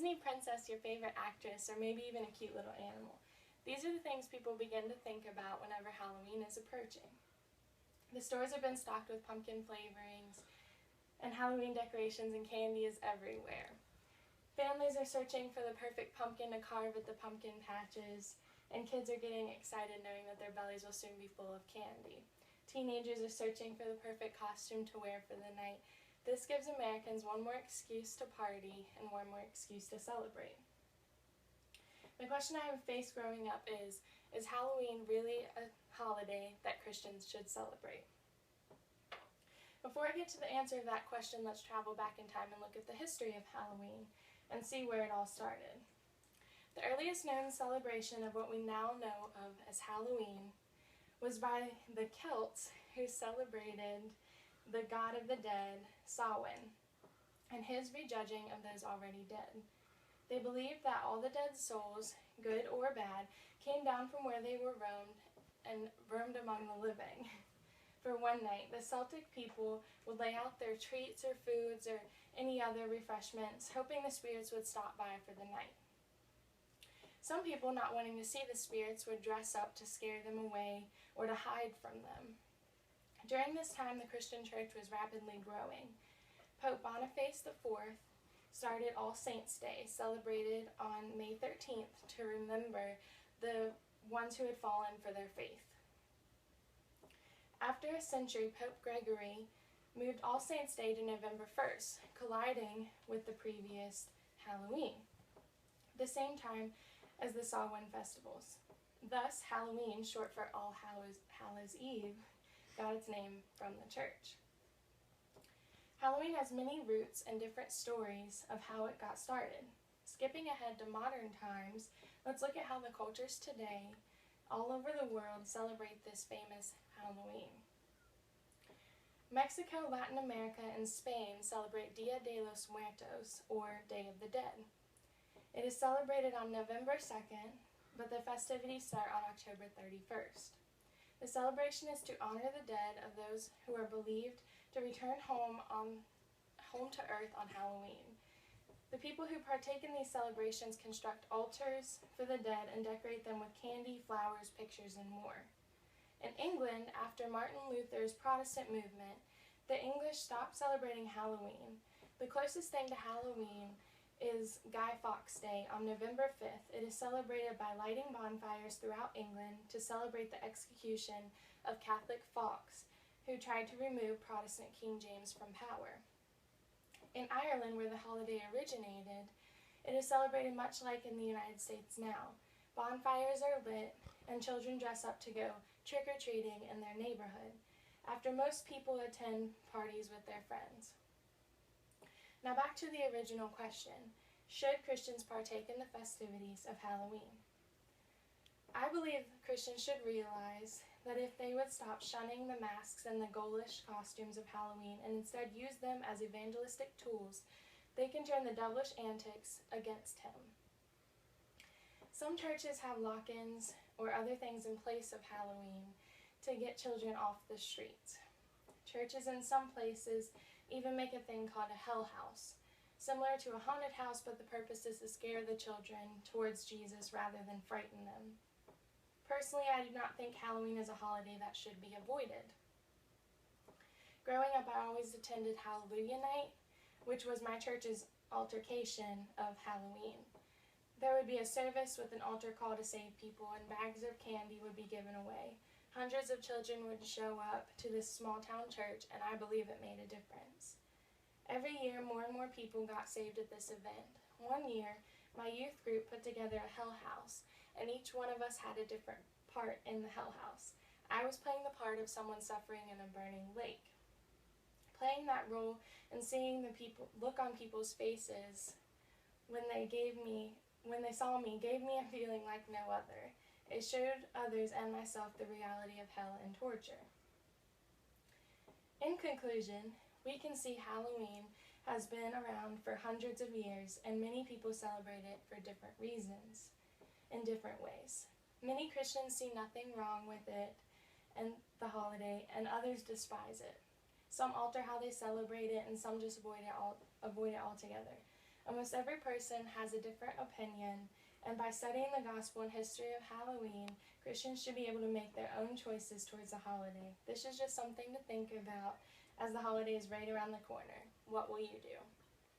Disney princess, your favorite actress, or maybe even a cute little animal. These are the things people begin to think about whenever Halloween is approaching. The stores have been stocked with pumpkin flavorings, and Halloween decorations and candy is everywhere. Families are searching for the perfect pumpkin to carve at the pumpkin patches, and kids are getting excited knowing that their bellies will soon be full of candy. Teenagers are searching for the perfect costume to wear for the night. This gives Americans one more excuse to party and one more excuse to celebrate. The question I have faced growing up is Halloween really a holiday that Christians should celebrate? Before I get to the answer to that question, let's travel back in time and look at the history of Halloween and see where it all started. The earliest known celebration of what we now know of as Halloween was by the Celts, who celebrated the god of the dead, Samhain, and his rejudging of those already dead. They believed that all the dead souls, good or bad, came down from where they were roamed among the living. For one night, the Celtic people would lay out their treats or foods or any other refreshments, hoping the spirits would stop by for the night. Some people, not wanting to see the spirits, would dress up to scare them away or to hide from them. During this time, the Christian church was rapidly growing. Pope Boniface IV started All Saints' Day, celebrated on May 13th to remember the ones who had fallen for their faith. After a century, Pope Gregory moved All Saints' Day to November 1st, colliding with the previous Halloween, the same time as the Samhain festivals. Thus, Halloween, short for All Hallows Eve, got its name from the church. Halloween has many roots and different stories of how it got started. Skipping ahead to modern times, let's look at how the cultures today all over the world celebrate this famous Halloween. Mexico, Latin America, and Spain celebrate Dia de los Muertos, or Day of the Dead. It is celebrated on November 2nd, but the festivities start on October 31st. The celebration is to honor the dead of those who are believed to return home to earth on Halloween. The people who partake in these celebrations construct altars for the dead and decorate them with candy, flowers, pictures, and more. In England, after Martin Luther's Protestant movement, the English stopped celebrating Halloween. The closest thing to Halloween is Guy Fawkes Day on November 5th. It is celebrated by lighting bonfires throughout England to celebrate the execution of Catholic Fawkes, who tried to remove Protestant King James from power. In Ireland, where the holiday originated, it is celebrated much like in the United States now. Bonfires are lit, and children dress up to go trick-or-treating in their neighborhood, after most people attend parties with their friends. Now back to the original question, should Christians partake in the festivities of Halloween? I believe Christians should realize that if they would stop shunning the masks and the ghoulish costumes of Halloween and instead use them as evangelistic tools, they can turn the devilish antics against him. Some churches have lock-ins or other things in place of Halloween to get children off the streets. Churches in some places even make a thing called a hell house, similar to a haunted house, but the purpose is to scare the children towards Jesus rather than frighten them. Personally, I do not think Halloween is a holiday that should be avoided. Growing up, I always attended Hallelujah Night, which was my church's altercation of Halloween. There would be a service with an altar call to save people, and bags of candy would be given away. Hundreds of children would show up to this small-town church, and I believe it made a difference. Every year, more and more people got saved at this event. One year, my youth group put together a hell house, and each one of us had a different part in the hell house. I was playing the part of someone suffering in a burning lake. Playing that role and seeing the look on people's faces when they saw me gave me a feeling like no other. It showed others and myself the reality of hell and torture. In conclusion, we can see Halloween has been around for hundreds of years, and many people celebrate it for different reasons, in different ways. Many Christians see nothing wrong with it and the holiday, and others despise it. Some alter how they celebrate it, and some just avoid it altogether. Almost every person has a different opinion, and by studying the gospel and history of Halloween, Christians should be able to make their own choices towards the holiday. This is just something to think about as the holiday is right around the corner. What will you do?